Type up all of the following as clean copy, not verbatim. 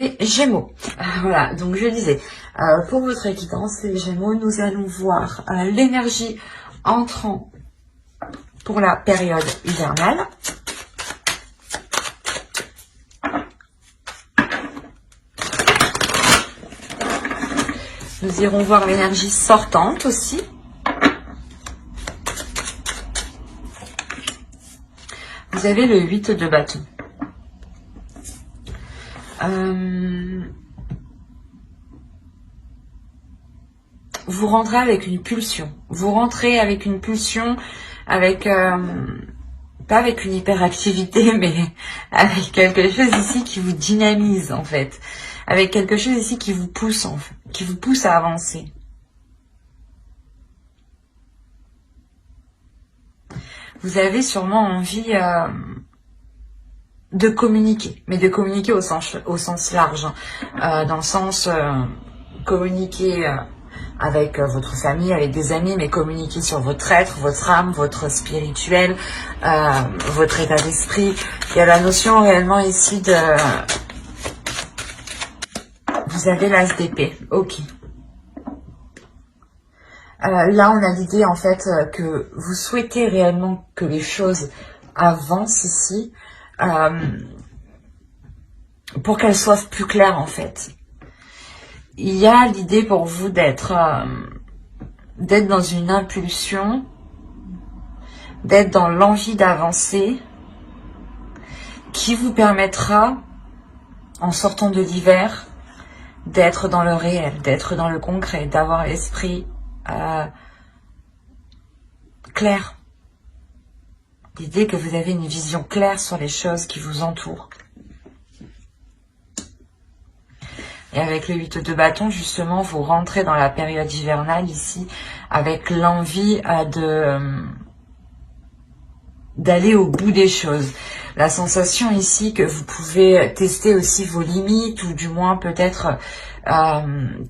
Et Gémeaux, voilà, donc je disais, pour votre équidance, les Gémeaux, nous allons voir l'énergie entrant pour la période hivernale. Nous irons voir l'énergie sortante aussi. Vous avez le 8 de bâton. Vous rentrez avec une pulsion. Vous rentrez avec une pulsion, avec pas avec une hyperactivité, mais avec quelque chose ici qui vous dynamise en fait, avec quelque chose ici qui vous pousse en fait, qui vous pousse à avancer. Vous avez sûrement envie de communiquer, mais de communiquer au sens large, dans le sens communiquer avec votre famille, avec des amis, mais communiquer sur votre être, votre âme, votre spirituel, votre état d'esprit. Il y a la notion réellement ici de... Vous avez l'as d'épée, ok. Là, on a l'idée en fait que vous souhaitez réellement que les choses avancent ici, pour qu'elles soient plus claires en fait. Il y a l'idée pour vous d'être dans une impulsion, d'être dans l'envie d'avancer, qui vous permettra, en sortant de l'hiver, d'être dans le réel, d'être dans le concret, d'avoir l'esprit clair. L'idée que vous avez une vision claire sur les choses qui vous entourent. Et avec le 8 de bâton, justement, vous rentrez dans la période hivernale ici, avec l'envie d'aller au bout des choses. La sensation ici que vous pouvez tester aussi vos limites, ou du moins peut-être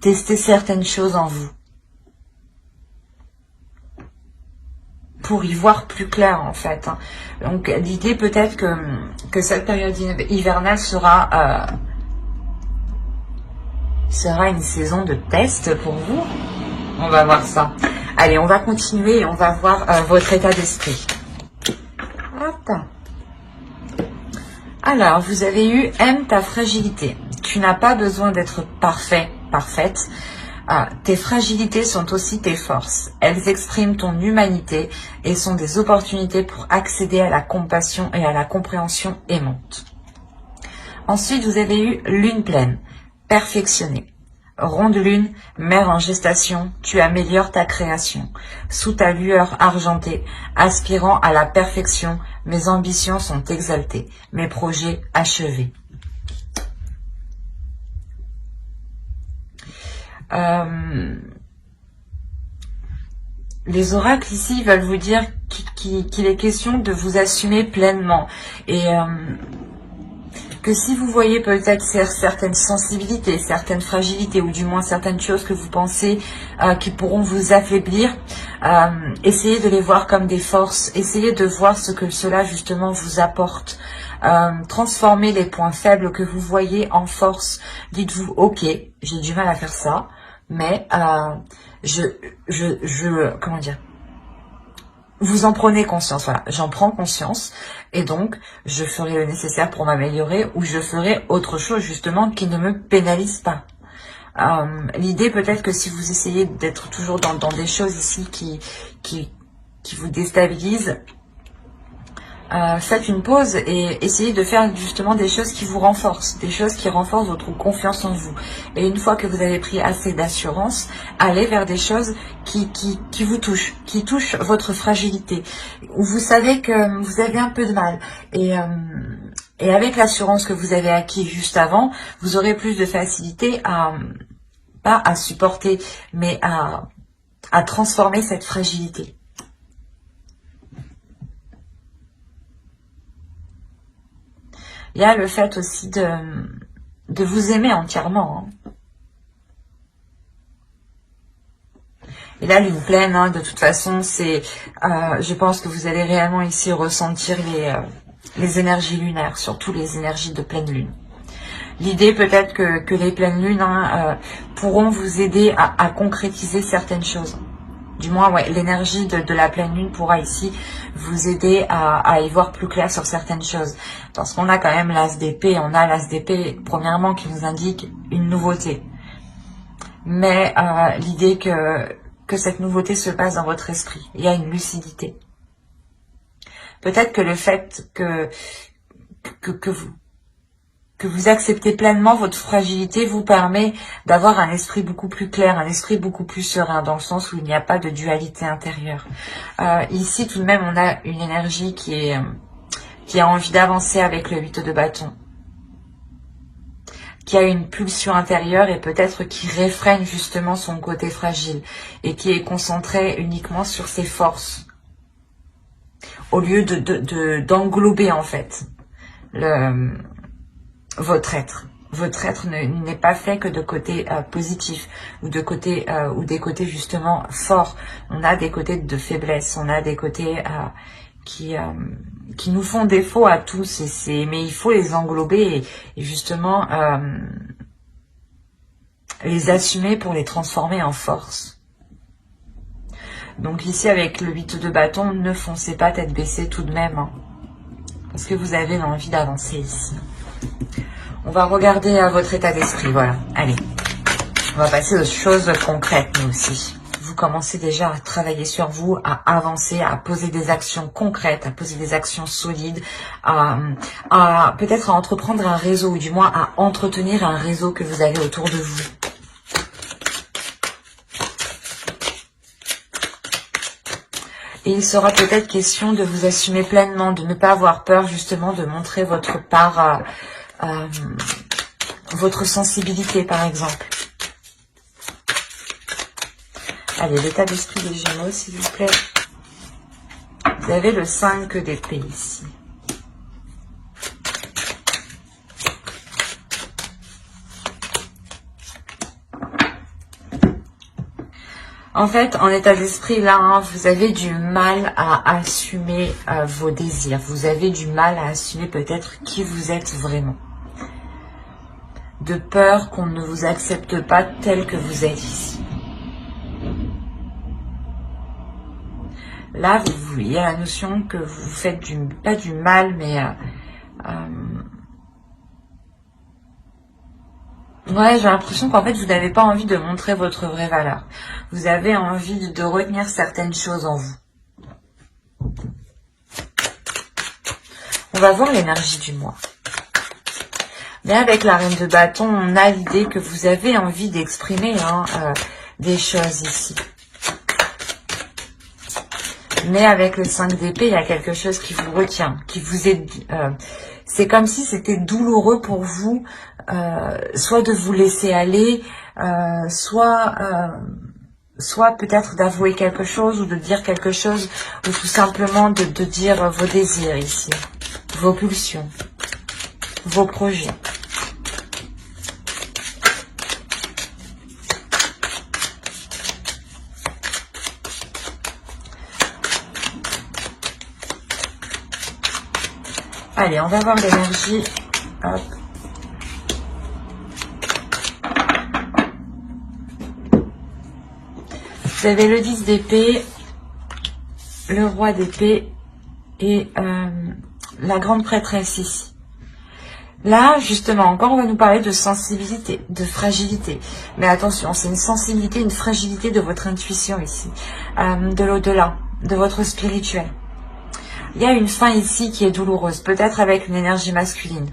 tester certaines choses en vous. Pour y voir plus clair en fait. Donc l'idée peut-être que cette période hivernale sera une saison de test pour vous. On va voir ça. Allez, on va continuer et on va voir votre état d'esprit. Alors, vous avez eu « Aime ta fragilité ». Tu n'as pas besoin d'être parfait, parfaite. Tes fragilités sont aussi tes forces. Elles expriment ton humanité et sont des opportunités pour accéder à la compassion et à la compréhension aimante. Ensuite, vous avez eu lune pleine, perfectionnée. Ronde lune, mère en gestation, tu améliores ta création. Sous ta lueur argentée, aspirant à la perfection, mes ambitions sont exaltées, mes projets achevés. Les oracles ici veulent vous dire qu'il est question de vous assumer pleinement et que si vous voyez peut-être certaines sensibilités, certaines fragilités ou du moins certaines choses que vous pensez qui pourront vous affaiblir, essayez de les voir comme des forces, essayez de voir ce que cela justement vous apporte. Transformez les points faibles que vous voyez en force. Dites-vous, ok, j'ai du mal à faire ça, mais comment dire, vous en prenez conscience, voilà, j'en prends conscience et donc je ferai le nécessaire pour m'améliorer ou je ferai autre chose justement qui ne me pénalise pas. L'idée peut-être que si vous essayez d'être toujours dans des choses ici qui vous déstabilisent, faites une pause et essayez de faire justement des choses qui vous renforcent, des choses qui renforcent votre confiance en vous. Et une fois que vous avez pris assez d'assurance, allez vers des choses qui vous touchent, qui touchent votre fragilité, où vous savez que vous avez un peu de mal. Et avec l'assurance que vous avez acquis juste avant, vous aurez plus de facilité pas à supporter, mais à transformer cette fragilité. Il y a le fait aussi de vous aimer entièrement. Et là, lune pleine, de toute façon, c'est, je pense que vous allez réellement ici ressentir les énergies lunaires, surtout les énergies de pleine lune. L'idée peut-être que les pleines lunes pourront vous aider à concrétiser certaines choses. Du moins, ouais, l'énergie de la pleine lune pourra ici vous aider à y voir plus clair sur certaines choses. Parce qu'on a quand même l'as d'épée, on a l'as d'épée, premièrement, qui nous indique une nouveauté. Mais l'idée que cette nouveauté se passe dans votre esprit, il y a une lucidité. Peut-être que le fait que vous acceptez pleinement votre fragilité vous permet d'avoir un esprit beaucoup plus clair, un esprit beaucoup plus serein, dans le sens où il n'y a pas de dualité intérieure. Ici, tout de même, on a une énergie qui a envie d'avancer avec le 8 de bâton, qui a une pulsion intérieure et peut-être qui réfrène justement son côté fragile et qui est concentré uniquement sur ses forces, au lieu d'englober en fait votre être. Votre être n'est pas fait que de côtés positifs ou de côtés ou des côtés justement forts. On a des côtés de faiblesse, on a des côtés qui nous font défaut à tous, mais il faut les englober et justement les assumer pour les transformer en force. Donc ici avec le 8 de bâton, ne foncez pas tête baissée tout de même, hein, parce que vous avez l'envie d'avancer ici. On va regarder à votre état d'esprit, voilà. Allez, on va passer aux choses concrètes, nous aussi. Vous commencez déjà à travailler sur vous, à avancer, à poser des actions concrètes, à poser des actions solides, peut-être à entreprendre un réseau, ou du moins à entretenir un réseau que vous avez autour de vous. Et il sera peut-être question de vous assumer pleinement, de ne pas avoir peur justement de montrer votre part, votre sensibilité par exemple. Allez, l'état d'esprit des Gémeaux, s'il vous plaît. Vous avez le 5 d'épée ici. En fait, en état d'esprit, là, hein, vous avez du mal à assumer vos désirs. Vous avez du mal à assumer peut-être qui vous êtes vraiment. De peur qu'on ne vous accepte pas tel que vous êtes ici. Là, il y a la notion que vous faites pas du mal, mais ouais, j'ai l'impression qu'en fait, vous n'avez pas envie de montrer votre vraie valeur. Vous avez envie de retenir certaines choses en vous. On va voir l'énergie du mois. Mais avec la reine de bâton, on a l'idée que vous avez envie d'exprimer des choses ici. Mais avec le 5 d'épée, il y a quelque chose qui vous retient, qui vous est... c'est comme si c'était douloureux pour vous, soit de vous laisser aller, soit peut-être d'avouer quelque chose ou de dire quelque chose, ou tout simplement de dire vos désirs ici, vos pulsions, vos projets. Allez, on va voir l'énergie. Hop. Vous avez le 10 d'épée, le roi d'épée et la grande prêtresse ici. Là, justement, encore, on va nous parler de sensibilité, de fragilité. Mais attention, c'est une sensibilité, une fragilité de votre intuition ici, de l'au-delà, de votre spirituel. Il y a une fin ici qui est douloureuse, peut-être avec une énergie masculine.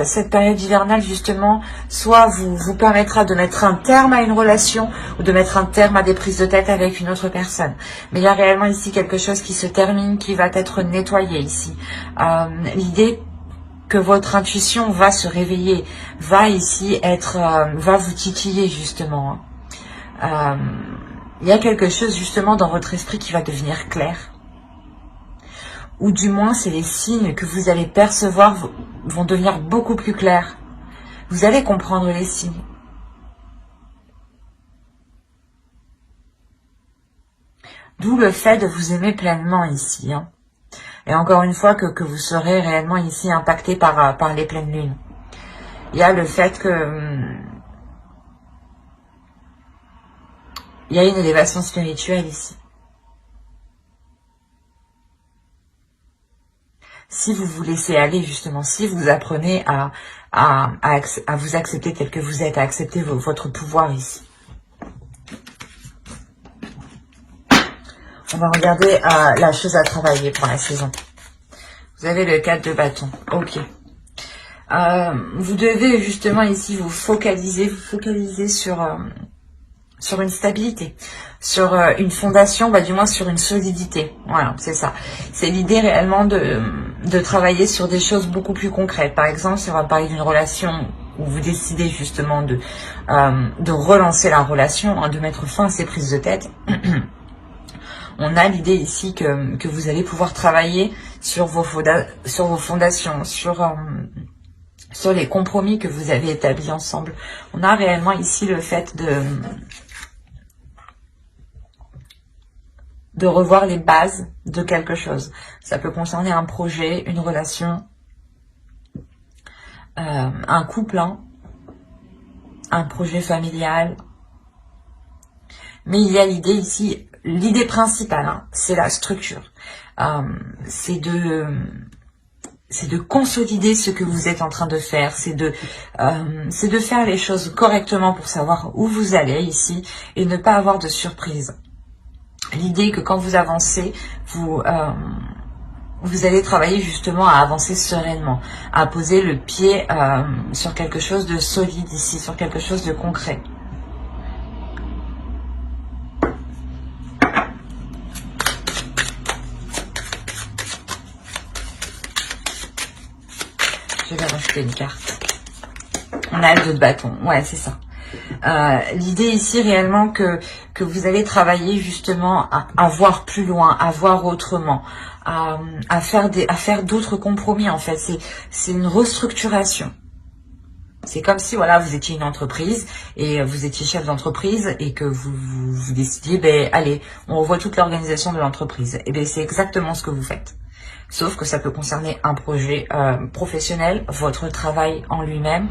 Cette période hivernale, justement, soit vous permettra de mettre un terme à une relation ou de mettre un terme à des prises de tête avec une autre personne. Mais il y a réellement ici quelque chose qui se termine, qui va être nettoyé ici. L'idée que votre intuition va se réveiller, va ici va vous titiller, justement. Il y a quelque chose, justement, dans votre esprit qui va devenir clair. Ou du moins, c'est les signes que vous allez percevoir vont devenir beaucoup plus clairs. Vous allez comprendre les signes. D'où le fait de vous aimer pleinement ici. Hein. Et encore une fois, que vous serez réellement ici impacté par les pleines lunes. il y a le fait que il y a une élévation spirituelle ici. Si vous vous laissez aller, justement, si vous apprenez à vous accepter tel que vous êtes, à accepter votre pouvoir ici. On va regarder la chose à travailler pour la saison. Vous avez le 4 de bâton. Ok. Vous devez justement ici vous focaliser sur une stabilité, sur une fondation, du moins sur une solidité. Voilà, c'est ça. C'est l'idée réellement de travailler sur des choses beaucoup plus concrètes. Par exemple, si on va parler d'une relation où vous décidez justement de relancer la relation, de mettre fin à ces prises de tête, on a l'idée ici que vous allez pouvoir travailler sur vos fondations, sur les compromis que vous avez établis ensemble. On a réellement ici le fait de revoir les bases de quelque chose. Ça peut concerner un projet, une relation, un couple, un projet familial. Mais il y a l'idée ici, l'idée principale, c'est la structure. C'est de consolider ce que vous êtes en train de faire, c'est de faire les choses correctement pour savoir où vous allez ici et ne pas avoir de surprise. L'idée que quand vous avancez, vous allez travailler justement à avancer sereinement, à poser le pied sur quelque chose de solide ici, sur quelque chose de concret. Je vais rajouter une carte. On a le 2 de bâton. Ouais, c'est ça. L'idée ici réellement que vous allez travailler justement à voir plus loin, à voir autrement, à faire d'autres compromis en fait. C'est une restructuration. C'est comme si voilà, vous étiez une entreprise et vous étiez chef d'entreprise et que vous décidiez, allez, on revoit toute l'organisation de l'entreprise. Et c'est exactement ce que vous faites. Sauf que ça peut concerner un projet professionnel, votre travail en lui-même,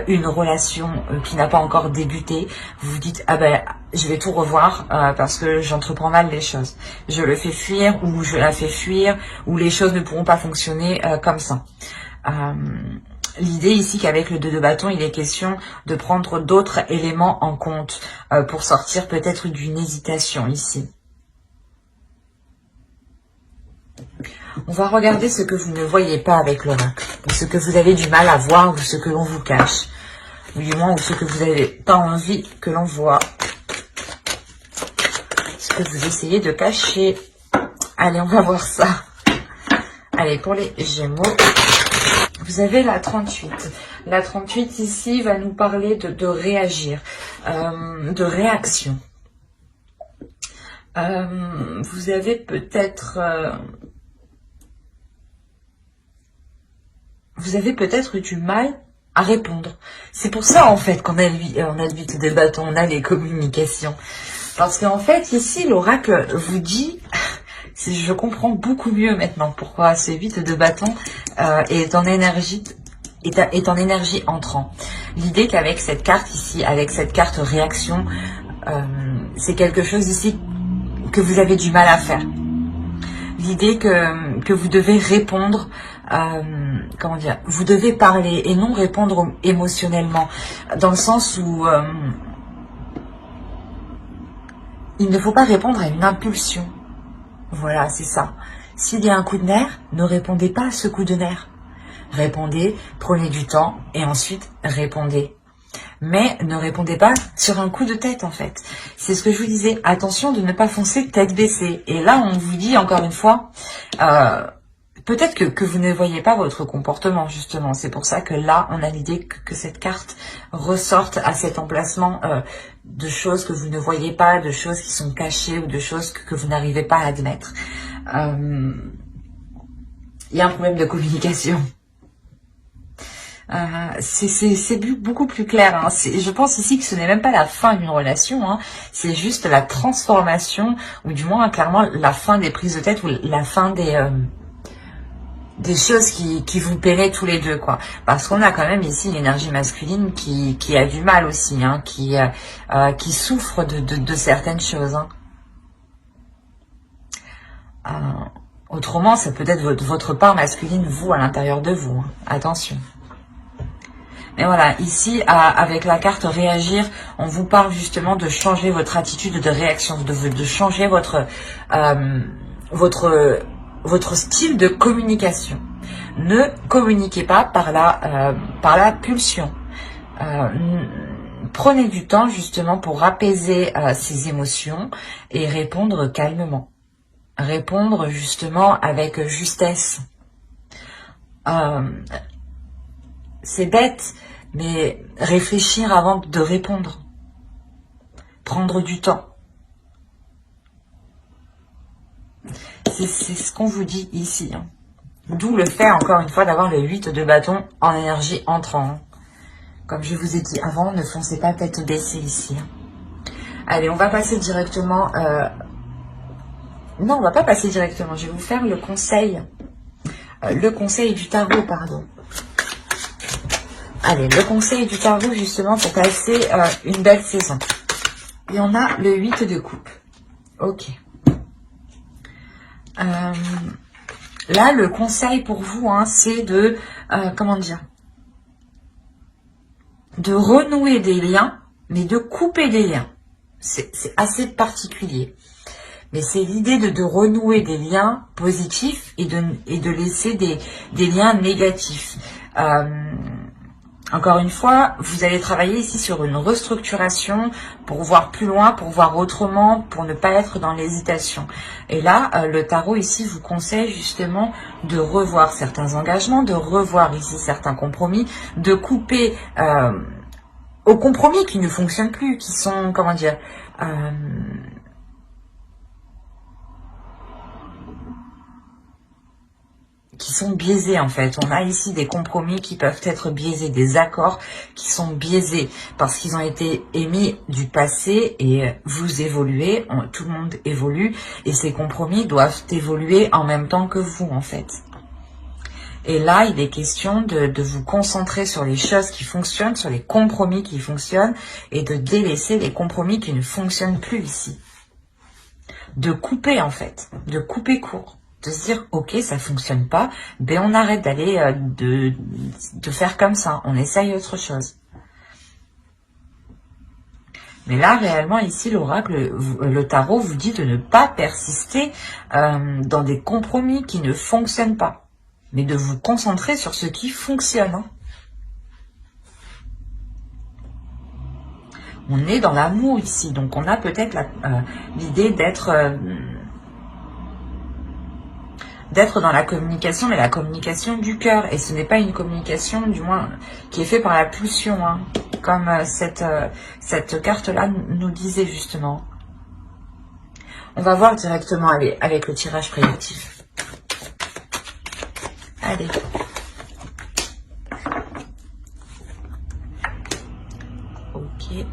une relation qui n'a pas encore débuté. Vous vous dites, je vais tout revoir parce que j'entreprends mal les choses. Je le fais fuir ou je la fais fuir ou les choses ne pourront pas fonctionner comme ça. L'idée ici qu'avec le 2 de bâton, il est question de prendre d'autres éléments en compte pour sortir peut-être d'une hésitation ici. On va regarder ce que vous ne voyez pas avec l'oracle, ou ce que vous avez du mal à voir, ou ce que l'on vous cache, ou du moins, ou ce que vous n'avez pas envie que l'on voit, ce que vous essayez de cacher. Allez, on va voir ça. Allez, pour les Gémeaux, vous avez la 38. La 38 ici va nous parler de réagir, de réaction. Vous avez peut-être... vous avez peut-être eu du mal à répondre. C'est pour ça, en fait, qu'on a le 8 de bâton, on a les communications. Parce qu'en fait, ici, l'oracle vous dit, je comprends beaucoup mieux maintenant pourquoi ce 8 de bâton est en énergie entrant. L'idée qu'avec cette carte ici, avec cette carte réaction, c'est quelque chose ici que vous avez du mal à faire. L'idée que vous devez répondre, comment dire, vous devez parler et non répondre émotionnellement, dans le sens où il ne faut pas répondre à une impulsion. Voilà, c'est ça. S'il y a un coup de nerf, ne répondez pas à ce coup de nerf. Répondez, prenez du temps et ensuite répondez. Mais ne répondez pas sur un coup de tête en fait. C'est ce que je vous disais, attention de ne pas foncer tête baissée. Et là on vous dit encore une fois, peut-être que vous ne voyez pas votre comportement justement. C'est pour ça que là on a l'idée que cette carte ressorte à cet emplacement de choses que vous ne voyez pas, de choses qui sont cachées ou de choses que vous n'arrivez pas à admettre. Il y a un problème de communication. C'est beaucoup plus clair. Hein. Je pense ici que ce n'est même pas la fin d'une relation. Hein. C'est juste la transformation, ou du moins clairement la fin des prises de tête ou la fin des des choses qui vous plairaient tous les deux, quoi. Parce qu'on a quand même ici l'énergie masculine qui a du mal aussi, hein, qui souffre de certaines choses. Hein. Autrement, ça peut être votre part masculine, vous, à l'intérieur de vous. Hein. Attention. Mais voilà, ici, avec la carte réagir, on vous parle justement de changer votre attitude de réaction, de changer votre style de communication. Ne communiquez pas par la pulsion. Prenez du temps justement pour apaiser ces émotions et répondre calmement. Répondre justement avec justesse. C'est bête, mais réfléchir avant de répondre. Prendre du temps. C'est ce qu'on vous dit ici. Hein. D'où le fait, encore une fois, d'avoir le 8 de bâton en énergie entrant. Comme je vous ai dit avant, ne foncez pas tête baissée ici. Allez, on va passer directement... Non, on va pas passer directement. Je vais vous faire le conseil. Le conseil du tarot, pardon. Allez, le conseil du tarot, justement, pour passer une belle saison. Et on a le 8 de coupe. Ok. Là, le conseil pour vous, hein, c'est de, comment dire, de renouer des liens, mais de couper des liens. C'est assez particulier. Mais c'est l'idée de renouer des liens positifs et de laisser des liens négatifs. Encore une fois, vous allez travailler ici sur une restructuration pour voir plus loin, pour voir autrement, pour ne pas être dans l'hésitation. Et là, le tarot ici vous conseille justement de revoir certains engagements, de revoir ici certains compromis, de couper aux compromis qui ne fonctionnent plus, qui sont, comment dire, qui sont biaisés en fait. On a ici des compromis qui peuvent être biaisés, des accords qui sont biaisés parce qu'ils ont été émis du passé et vous évoluez, tout le monde évolue et ces compromis doivent évoluer en même temps que vous en fait. Et là, il est question de vous concentrer sur les choses qui fonctionnent, sur les compromis qui fonctionnent et de délaisser les compromis qui ne fonctionnent plus ici. De couper en fait, de couper court. De se dire, ok, ça fonctionne pas, ben on arrête d'aller, de faire comme ça, on essaye autre chose. Mais là, réellement, ici, l'oracle, le tarot vous dit de ne pas persister dans des compromis qui ne fonctionnent pas, mais de vous concentrer sur ce qui fonctionne. Hein. On est dans l'amour ici, donc on a peut-être l'idée d'être dans la communication, mais la communication du cœur. Et ce n'est pas une communication, du moins, qui est faite par la pulsion, hein, comme cette carte-là nous disait justement. On va voir directement avec le tirage prédictif. Allez. Ok.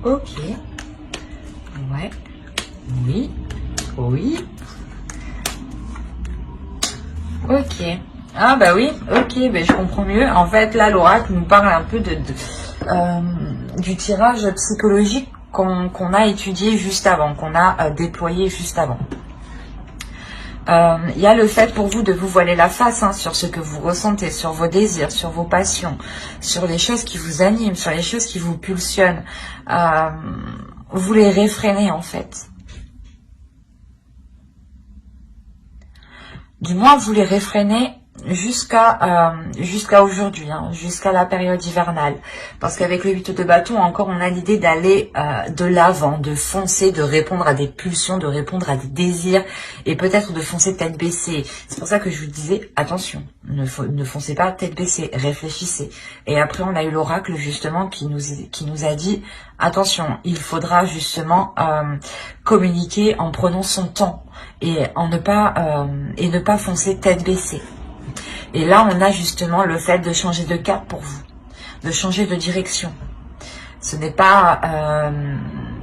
Ok. Ouais. Oui. Oui. Ok. Ah bah oui, ok, bah je comprends mieux. En fait, là, l'oracle nous parle un peu du tirage psychologique qu'on a étudié juste avant, qu'on a déployé juste avant. Il y a le fait pour vous de vous voiler la face hein, sur ce que vous ressentez, sur vos désirs, sur vos passions, sur les choses qui vous animent, sur les choses qui vous pulsionnent. Vous les réfrénez en fait. Du moins, vous les réfrénez jusqu'à aujourd'hui, hein, jusqu'à la période hivernale. Parce qu'avec le 8 de bâton, encore, on a l'idée d'aller de l'avant, de foncer, de répondre à des pulsions, de répondre à des désirs, et peut-être de foncer tête baissée. C'est pour ça que je vous disais, attention, ne foncez pas tête baissée, réfléchissez. Et après, on a eu l'oracle, justement, qui nous a dit, attention, il faudra justement communiquer en prenant son temps, et ne pas foncer tête baissée. Et là, on a justement le fait de changer de cap pour vous, de changer de direction. Ce n'est pas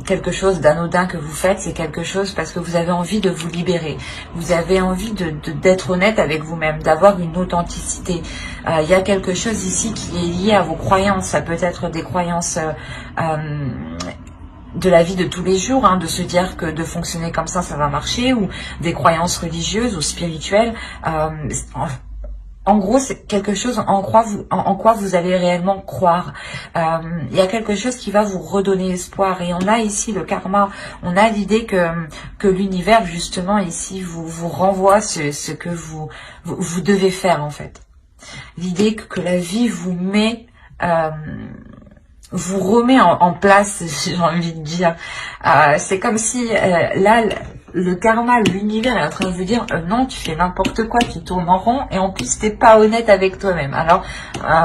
quelque chose d'anodin que vous faites, c'est quelque chose parce que vous avez envie de vous libérer. Vous avez envie d'être honnête avec vous-même, d'avoir une authenticité. Il y a quelque chose ici qui est lié à vos croyances. Ça peut être des croyances de la vie de tous les jours, hein, de se dire que de fonctionner comme ça va marcher, ou des croyances religieuses ou spirituelles. En gros, c'est quelque chose en quoi vous allez réellement croire. Il y a quelque chose qui va vous redonner espoir. Et on a ici le karma, on a l'idée que l'univers, justement, ici, vous renvoie ce que vous devez faire, en fait. L'idée que la vie vous met... vous remet en place, j'ai envie de dire. C'est comme si, là... Le karma, l'univers est en train de vous dire non, tu fais n'importe quoi, tu tournes en rond et en plus t'es pas honnête avec toi-même. Alors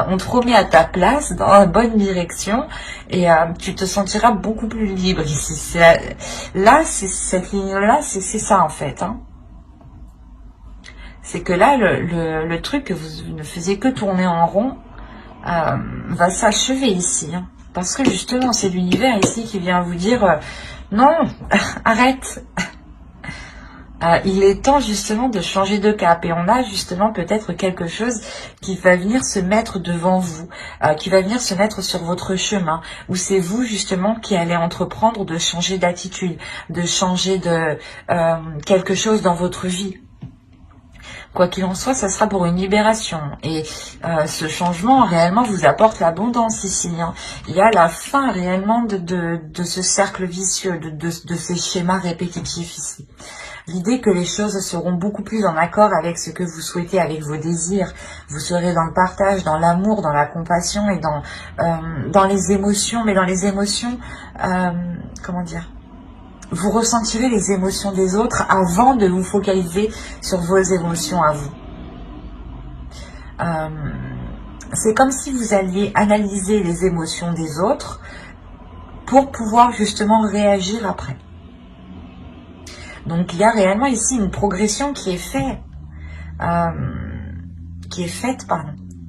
on te remet à ta place dans la bonne direction et tu te sentiras beaucoup plus libre. Là, cette ligne-là, c'est ça en fait. Hein. C'est que là, le truc que vous ne faisiez que tourner en rond va s'achever ici. Hein. Parce que justement, c'est l'univers ici qui vient vous dire non, arrête. Il est temps justement de changer de cap et on a justement peut-être quelque chose qui va venir se mettre devant vous, qui va venir se mettre sur votre chemin, où c'est vous justement qui allez entreprendre de changer d'attitude, de changer de quelque chose dans votre vie. Quoi qu'il en soit, ça sera pour une libération. Et ce changement réellement vous apporte l'abondance ici. Hein. Il y a la fin réellement de ce cercle vicieux, de ces schémas répétitifs ici. L'idée que les choses seront beaucoup plus en accord avec ce que vous souhaitez, avec vos désirs. Vous serez dans le partage, dans l'amour, dans la compassion et dans les émotions. Mais dans les émotions, comment dire ? Vous ressentirez les émotions des autres avant de vous focaliser sur vos émotions à vous. C'est comme si vous alliez analyser les émotions des autres pour pouvoir justement réagir après. Donc il y a réellement ici une progression qui est faite,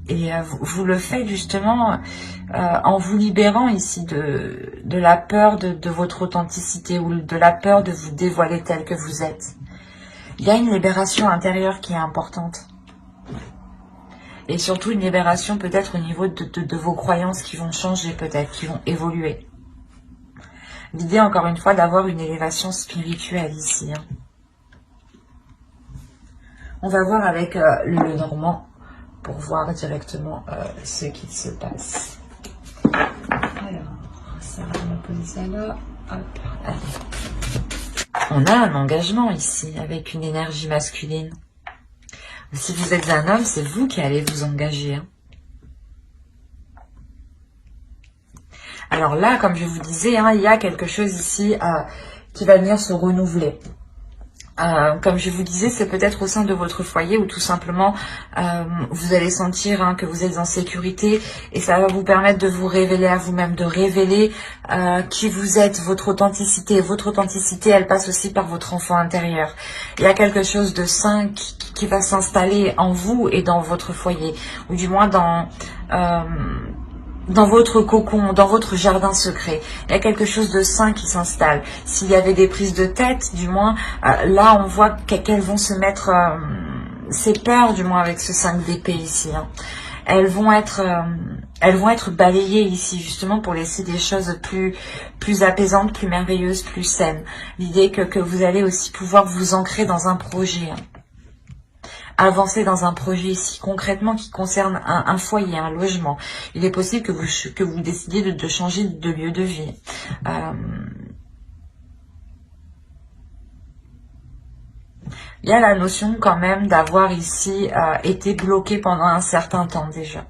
et vous le faites justement en vous libérant ici de la peur de votre authenticité ou de la peur de vous dévoiler tel que vous êtes. Il y a une libération intérieure qui est importante. Et surtout une libération peut-être au niveau de vos croyances qui vont changer peut-être, qui vont évoluer. L'idée encore une fois d'avoir une élévation spirituelle ici. Hein. On va voir avec le Normand pour voir directement ce qu'il se passe. Alors, ça va me poser ça là. Hop, allez. On a un engagement ici avec une énergie masculine. Si vous êtes un homme, c'est vous qui allez vous engager. Hein. Alors là, comme je vous disais, hein, il y a quelque chose ici qui va venir se renouveler. Comme je vous disais, c'est peut-être au sein de votre foyer où tout simplement vous allez sentir hein, que vous êtes en sécurité et ça va vous permettre de vous révéler à vous-même, de révéler qui vous êtes, votre authenticité. Votre authenticité, elle passe aussi par votre enfant intérieur. Il y a quelque chose de sain qui va s'installer en vous et dans votre foyer, ou du moins dans votre cocon, dans votre jardin secret. Il y a quelque chose de sain qui s'installe. S'il y avait des prises de tête, du moins, là, on voit qu'elles vont se mettre... ces peurs, du moins, avec ce 5 d'épée ici. Hein. Elles vont être balayées ici, justement, pour laisser des choses plus apaisantes, plus merveilleuses, plus saines. L'idée que vous allez aussi pouvoir vous ancrer dans un projet. Hein. Avancer dans un projet ici concrètement qui concerne un foyer, un logement. Il est possible que vous décidiez de changer de lieu de vie. Il y a la notion quand même d'avoir ici été bloqué pendant un certain temps déjà.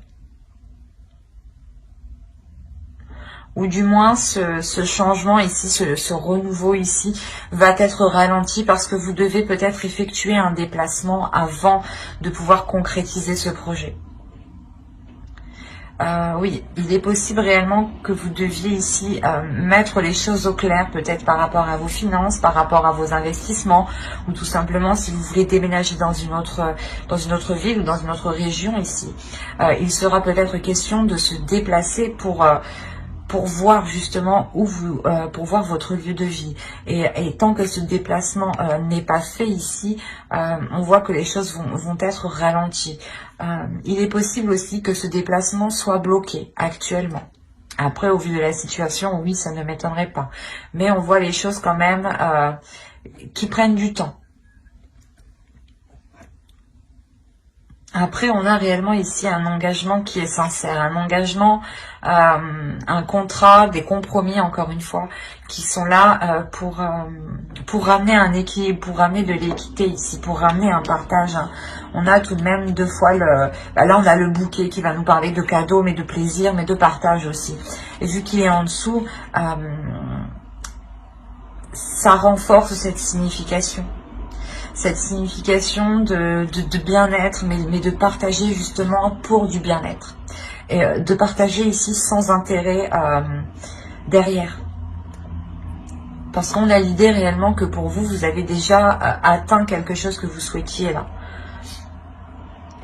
Ou du moins ce changement ici, ce renouveau ici va être ralenti parce que vous devez peut-être effectuer un déplacement avant de pouvoir concrétiser ce projet. Oui, il est possible réellement que vous deviez ici mettre les choses au clair, peut-être par rapport à vos finances, par rapport à vos investissements, ou tout simplement si vous voulez déménager dans une autre ville ou dans une autre région ici. Il sera peut-être question de se déplacer pour pour voir justement où vous, pour voir votre lieu de vie. Et tant que ce déplacement n'est pas fait ici, on voit que les choses vont être ralenties. Il est possible aussi que ce déplacement soit bloqué actuellement. Après, au vu de la situation, oui, ça ne m'étonnerait pas. Mais on voit les choses quand même qui prennent du temps. Après, on a réellement ici un engagement qui est sincère, un engagement, un contrat, des compromis, encore une fois, qui sont là pour ramener un équilibre, pour ramener de l'équité ici, pour ramener un partage. On a tout de même deux fois là on a le bouquet qui va nous parler de cadeaux, mais de plaisir, mais de partage aussi. Et vu qu'il est en dessous, ça renforce cette signification. Cette signification de bien-être, mais de partager justement pour du bien-être. Et de partager ici sans intérêt derrière. Parce qu'on a l'idée réellement que pour vous, vous avez déjà atteint quelque chose que vous souhaitiez là.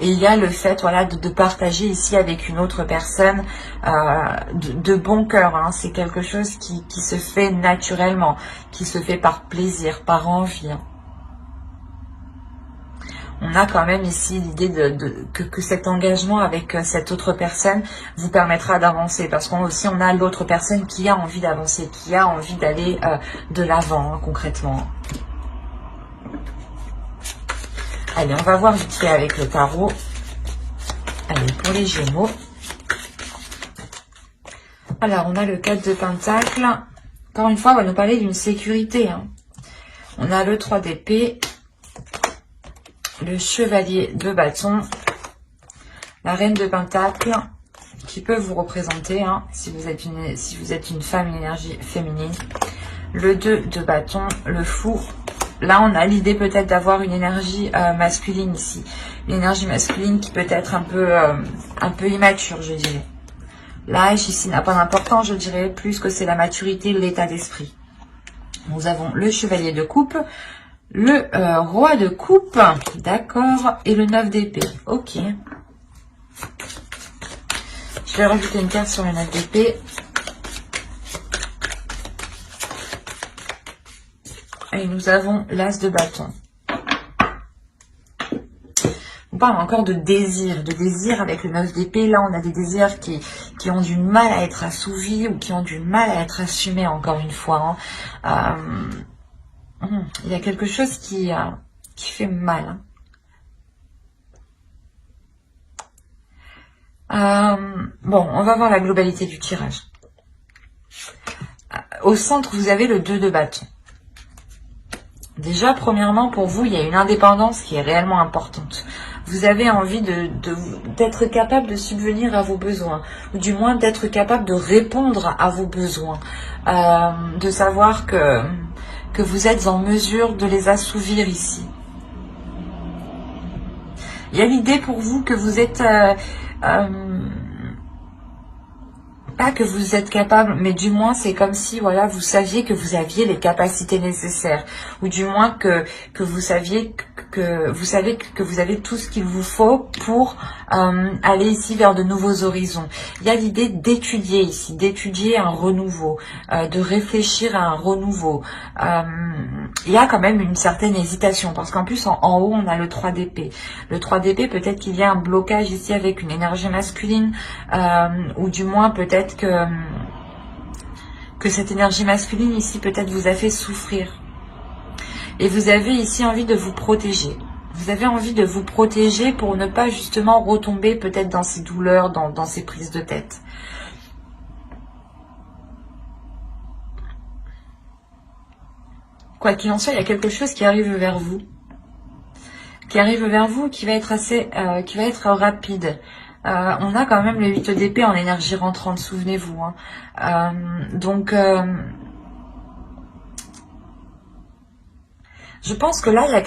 Et il y a le fait, voilà, de partager ici avec une autre personne de bon cœur. Hein. C'est quelque chose qui se fait naturellement, qui se fait par plaisir, par envie. Hein. On a quand même ici l'idée que cet engagement avec cette autre personne vous permettra d'avancer. Parce qu'on aussi on a l'autre personne qui a envie d'avancer, qui a envie d'aller de l'avant, hein, concrètement. Allez, on va voir vite fait avec le tarot. Allez, pour les Gémeaux. Alors, on a le 4 de Pentacle. Encore une fois, on va nous parler d'une sécurité. Hein. On a le 3 d'épée. Le chevalier de bâton, la reine de pentacle, qui peut vous représenter, hein, si vous êtes une femme, une énergie féminine, le 2 de bâton, le fou. Là, on a l'idée peut-être d'avoir une énergie masculine ici, une énergie masculine qui peut être un peu immature, je dirais. L'âge ici n'a pas d'importance, je dirais, plus que c'est la maturité, l'état d'esprit. Nous avons le chevalier de coupe, le roi de coupe, d'accord, et le 9 d'épée, ok. Je vais rajouter une carte sur le 9 d'épée. Et nous avons l'as de bâton. On parle encore de désir avec le 9 d'épée. Là, on a des désirs qui ont du mal à être assouvis ou qui ont du mal à être assumés, encore une fois. Hein. Il y a quelque chose qui fait mal. Bon, on va voir la globalité du tirage. Au centre, vous avez le 2 de bâton. Déjà, premièrement, pour vous, il y a une indépendance qui est réellement importante. Vous avez envie d'être capable de subvenir à vos besoins, ou du moins d'être capable de répondre à vos besoins, de savoir que vous êtes en mesure de les assouvir ici. Il y a l'idée pour vous que vous êtes... pas que vous êtes capable, mais du moins c'est comme si voilà vous saviez que vous aviez les capacités nécessaires, ou du moins que vous saviez que vous avez tout ce qu'il vous faut pour aller ici vers de nouveaux horizons. Il y a l'idée d'étudier ici, d'étudier un renouveau, de réfléchir à un renouveau. Il y a quand même une certaine hésitation, parce qu'en plus en haut on a le 3 d'épée. Le 3 d'épée, peut-être qu'il y a un blocage ici avec une énergie masculine, ou du moins peut-être que cette énergie masculine ici peut-être vous a fait souffrir. Et vous avez ici envie de vous protéger. Vous avez envie de vous protéger pour ne pas justement retomber peut-être dans ces douleurs, dans ces prises de tête. Quoi qu'il en soit, il y a quelque chose qui arrive vers vous. Qui arrive vers vous, qui va être qui va être rapide. On a quand même le 8 d'épée en énergie rentrante, souvenez-vous. Hein. Je pense que là, il y a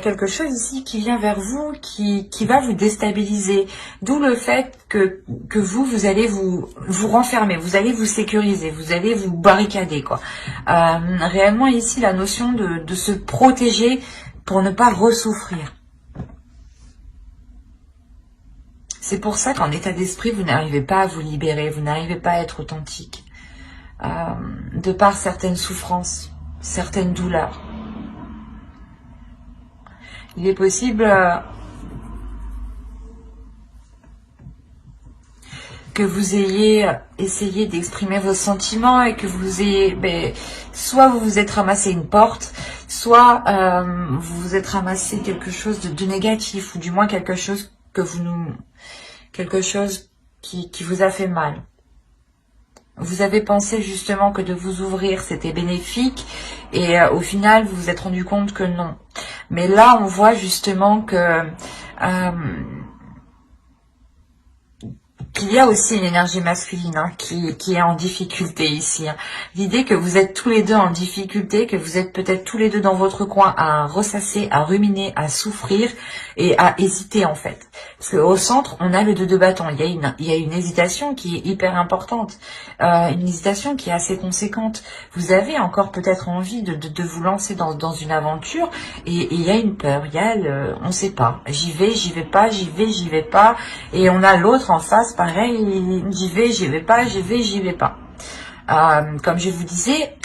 quelque chose ici qui vient vers vous, qui va vous déstabiliser. D'où le fait que vous allez vous renfermer, vous allez vous sécuriser, vous allez vous barricader, quoi. Réellement ici, la notion de se protéger pour ne pas ressouffrir. C'est pour ça qu'en état d'esprit, vous n'arrivez pas à vous libérer, vous n'arrivez pas à être authentique. de par certaines souffrances, certaines douleurs. Il est possible que vous ayez essayé d'exprimer vos sentiments et que vous ayez, soit vous vous êtes ramassé une porte, soit vous vous êtes ramassé quelque chose de négatif, ou du moins quelque chose qui vous a fait mal. Vous avez pensé justement que de vous ouvrir c'était bénéfique, et au final vous vous êtes rendu compte que non. Mais là on voit justement que qu'il y a aussi une énergie masculine qui est en difficulté ici. L'idée que vous êtes tous les deux en difficulté, que vous êtes peut-être tous les deux dans votre coin à ressasser, à ruminer, à souffrir et à hésiter en fait. Parce qu'au centre, on a le 2 de bâton. Il y a une hésitation qui est hyper importante, une hésitation qui est assez conséquente. Vous avez encore peut-être envie de vous lancer dans une aventure, et il y a une peur, il y a on ne sait pas. J'y vais pas, j'y vais pas. Et on a l'autre en face, pareil, j'y vais pas, j'y vais pas. Comme je vous disais,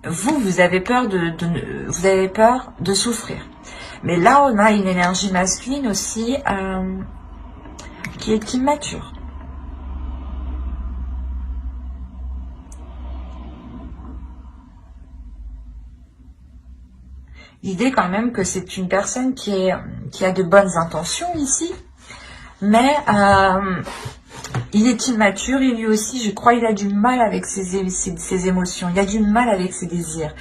vous avez peur vous avez peur de souffrir. Mais là, on a une énergie masculine aussi qui est immature. L'idée quand même que c'est une personne qui a de bonnes intentions ici, mais il est immature, et lui aussi, je crois, il a du mal avec ses émotions, il a du mal avec ses désirs.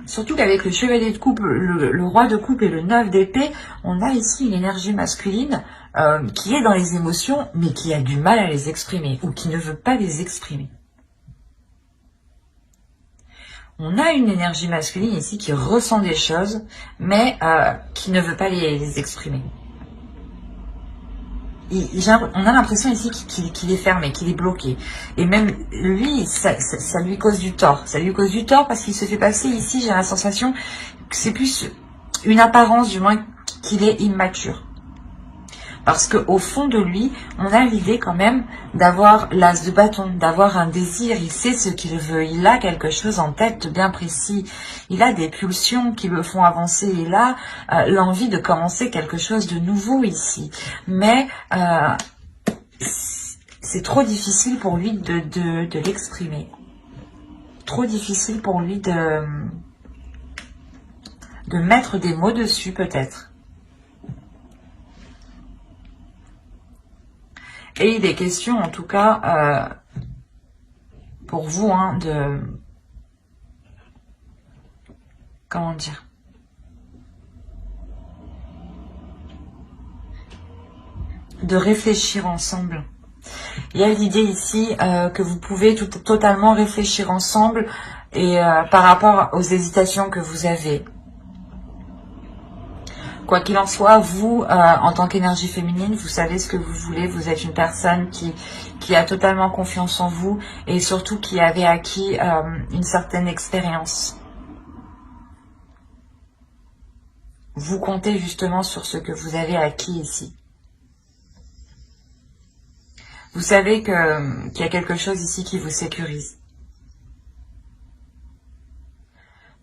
Surtout qu'avec le chevalier de coupe, le roi de coupe et le 9 d'épée, on a ici une énergie masculine qui est dans les émotions, mais qui a du mal à les exprimer, ou qui ne veut pas les exprimer. On a une énergie masculine ici qui ressent des choses, mais qui ne veut pas les exprimer. On a l'impression ici qu'il est fermé, qu'il est bloqué. Et même lui, ça lui cause du tort. Ça lui cause du tort parce qu'il se fait passer ici, j'ai la sensation que c'est plus une apparence, du moins, qu'il est immature. Parce qu'au fond de lui, on a l'idée quand même d'avoir l'as de bâton, d'avoir un désir. Il sait ce qu'il veut, il a quelque chose en tête bien précis. Il a des pulsions qui le font avancer. Il a l'envie de commencer quelque chose de nouveau ici. Mais c'est trop difficile pour lui de l'exprimer. Trop difficile pour lui de mettre des mots dessus peut-être. Et il est question, en tout cas, pour vous, comment dire, de réfléchir ensemble. Il y a l'idée ici que vous pouvez totalement réfléchir ensemble, et par rapport aux hésitations que vous avez. Quoi qu'il en soit, vous, en tant qu'énergie féminine, vous savez ce que vous voulez. Vous êtes une personne qui a totalement confiance en vous, et surtout qui avait acquis une certaine expérience. Vous comptez justement sur ce que vous avez acquis ici. Vous savez qu'il y a quelque chose ici qui vous sécurise.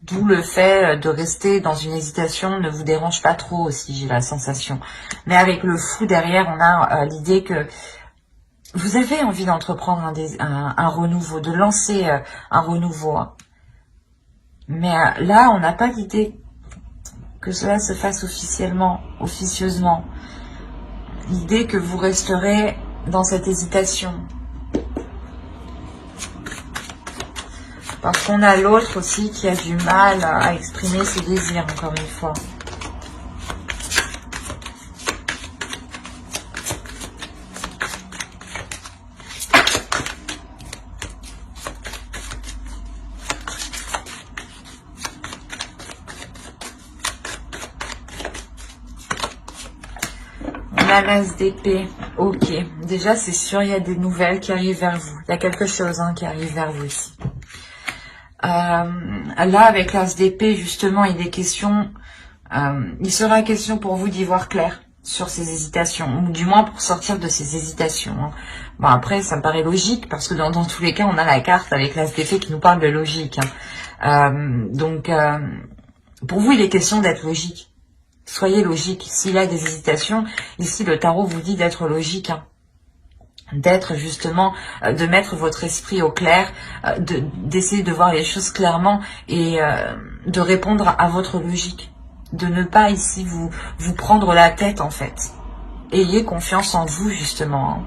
D'où le fait de rester dans une hésitation ne vous dérange pas trop aussi, j'ai la sensation. Mais avec le fou derrière, on a l'idée que vous avez envie d'entreprendre un renouveau, de lancer un renouveau. Mais là, on n'a pas l'idée que cela se fasse officieusement. L'idée que vous resterez dans cette hésitation. Parce qu'on a l'autre aussi qui a du mal à exprimer ses désirs, encore une fois. On a l'as d'épée. Ok. Déjà, c'est sûr, il y a des nouvelles qui arrivent vers vous. Il y a quelque chose qui arrive vers vous ici. Là, avec l'as d'épée, justement, il sera question pour vous d'y voir clair. sur ces hésitations, ou du moins pour sortir de ces hésitations. Hein. Bon, après, ça me paraît logique, parce que dans tous les cas, on a la carte avec l'as d'épée qui nous parle de logique. Hein. Pour vous, il est question d'être logique. Soyez logique. S'il y a des hésitations, ici, le tarot vous dit d'être logique. Hein. D'être justement, de mettre votre esprit au clair, d'essayer de voir les choses clairement et de répondre à votre logique. De ne pas ici vous prendre la tête en fait. Ayez confiance en vous justement.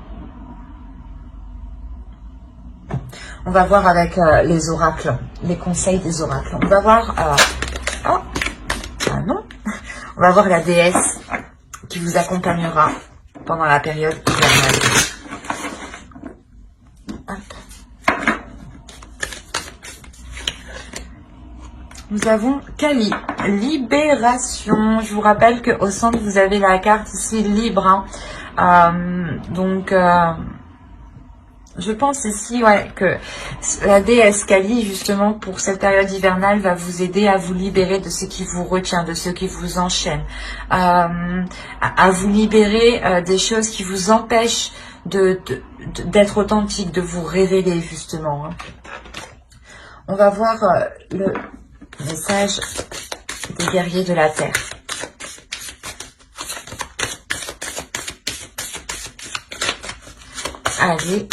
On va voir avec les oracles, les conseils des oracles. On va voir... oh, ah non. On va voir la déesse qui vous accompagnera pendant la période hivernale. Nous avons Kali, libération. Je vous rappelle qu'au centre, vous avez la carte ici, libre. Hein. Je pense ici que la déesse Kali, justement, pour cette période hivernale, va vous aider à vous libérer de ce qui vous retient, de ce qui vous enchaîne. À vous libérer des choses qui vous empêchent d'être authentique, de vous révéler, justement. Hein. On va voir le message des guerriers de la Terre. Allez,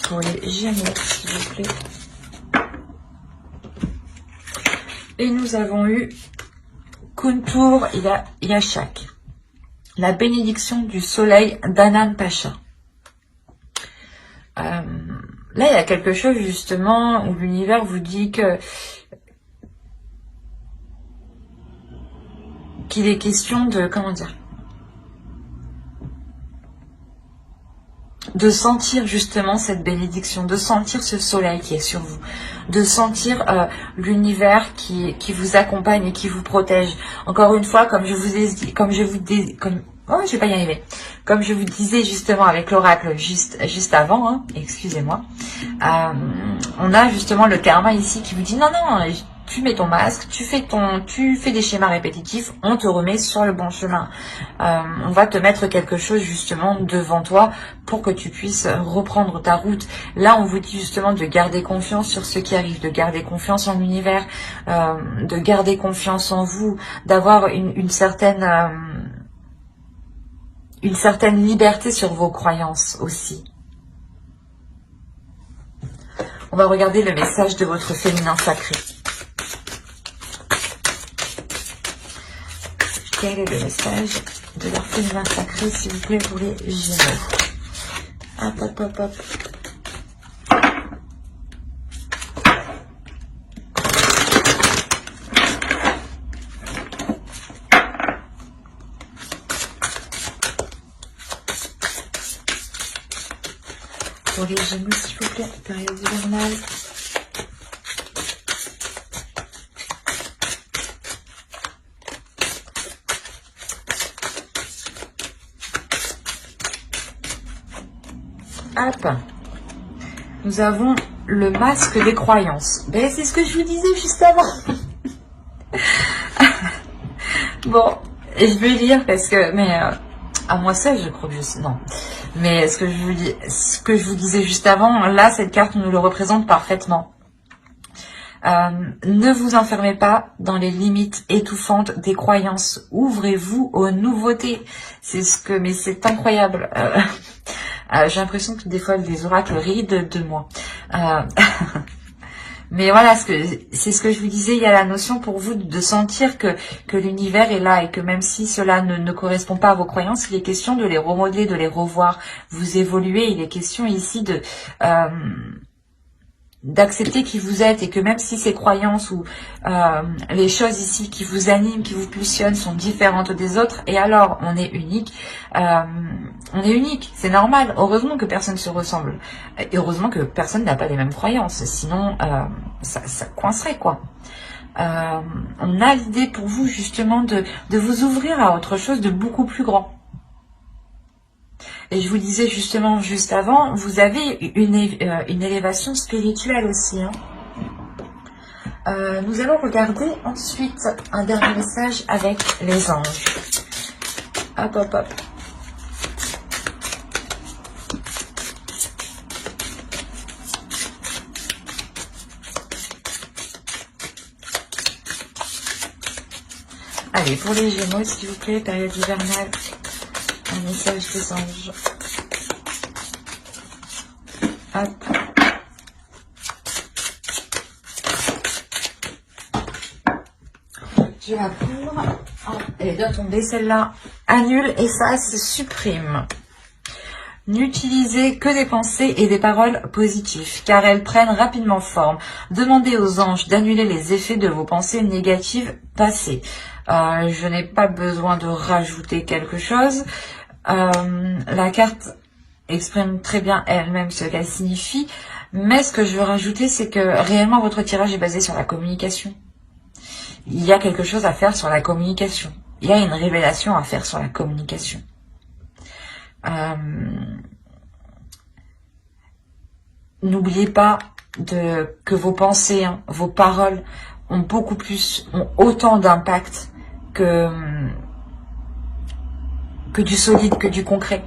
pour les Gémeaux, s'il vous plaît. Et nous avons eu Kuntur Yashak, la bénédiction du soleil d'Anan Pacha. Là, il y a quelque chose justement où l'univers vous dit qu'il est question de, comment dire, de sentir justement cette bénédiction, de sentir ce soleil qui est sur vous, de sentir l'univers qui vous accompagne et qui vous protège. Encore une fois, comme je vous ai dit, comme je vais pas y arriver. Comme je vous disais justement avec l'oracle juste avant, hein, excusez-moi, on a justement le karma ici qui vous dit non, tu mets ton masque, tu fais des schémas répétitifs, on te remet sur le bon chemin. On va te mettre quelque chose justement devant toi pour que tu puisses reprendre ta route. Là, on vous dit justement de garder confiance sur ce qui arrive, de garder confiance en l'univers, de garder confiance en vous, d'avoir une certaine liberté sur vos croyances aussi. On va regarder le message de votre féminin sacré. Quel est le message de leur féminin sacré, s'il vous plaît, pour les Gémeaux? Hop, hop, hop, hop. Pour les Gémeaux, s'il vous plaît, période hivernale. Hop. Nous avons le masque des croyances. Ben, c'est ce que je vous disais juste avant. Bon, je vais lire parce que... Mais à moi seule, je crois que je sais... Non. Mais ce que je vous disais juste avant, là, cette carte nous le représente parfaitement. Ne vous enfermez pas dans les limites étouffantes des croyances. Ouvrez-vous aux nouveautés. Mais c'est incroyable. J'ai l'impression que des fois, les oracles rient de moi. Mais voilà, c'est ce que je vous disais, il y a la notion pour vous de sentir que l'univers est là et que même si cela ne correspond pas à vos croyances, il est question de les remodeler, de les revoir. Vous évoluez, il est question ici d'accepter qui vous êtes et que même si ces croyances ou les choses ici qui vous animent, qui vous pulsionnent sont différentes des autres, et alors on est unique, c'est normal. Heureusement que personne se ressemble et heureusement que personne n'a pas les mêmes croyances, sinon ça coincerait quoi. On a l'idée pour vous justement de vous ouvrir à autre chose de beaucoup plus grand. Et je vous disais justement juste avant, vous avez une élévation spirituelle aussi. Hein. Nous allons regarder ensuite un dernier message avec les anges. Hop, hop, hop. Allez, pour les Gémeaux, s'il vous plaît, période hivernale, un message des anges. Hop. Je la couvre. Oh, elle est bien tombée, celle-là. Annule, efface, supprime. N'utilisez que des pensées et des paroles positives, car elles prennent rapidement forme. Demandez aux anges d'annuler les effets de vos pensées négatives passées. Je n'ai pas besoin de rajouter quelque chose. La carte exprime très bien elle-même ce qu'elle signifie, mais ce que je veux rajouter, c'est que réellement votre tirage est basé sur la communication. Il y a quelque chose à faire sur la communication. Il y a une révélation à faire sur la communication. N'oubliez pas que vos pensées, hein, vos paroles ont autant d'impact que du solide, que du concret.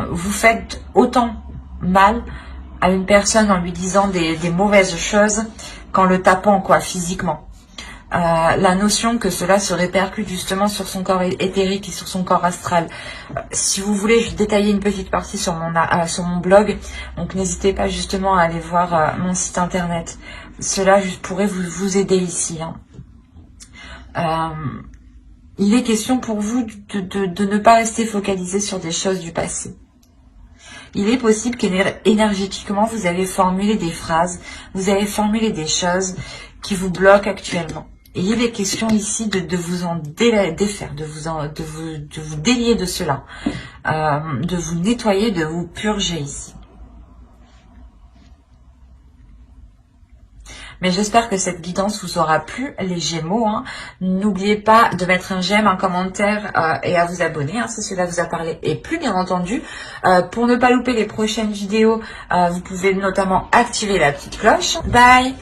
Vous faites autant mal à une personne en lui disant des mauvaises choses qu'en le tapant, quoi, physiquement. La notion que cela se répercute justement sur son corps éthérique et sur son corps astral. Si vous voulez, je vais détailler une petite partie sur mon blog, donc n'hésitez pas justement à aller voir mon site internet. Cela pourrait vous aider ici. Hein. Il est question pour vous de ne pas rester focalisé sur des choses du passé. Il est possible qu'énergétiquement, vous avez formulé des phrases, vous avez formulé des choses qui vous bloquent actuellement. Et il est question ici de vous en défaire, de vous délier de cela, de vous nettoyer, de vous purger ici. Mais j'espère que cette guidance vous aura plu, les Gémeaux. Hein. N'oubliez pas de mettre un j'aime, un commentaire et à vous abonner hein, si cela vous a parlé et plu, bien entendu. Pour ne pas louper les prochaines vidéos, vous pouvez notamment activer la petite cloche. Bye!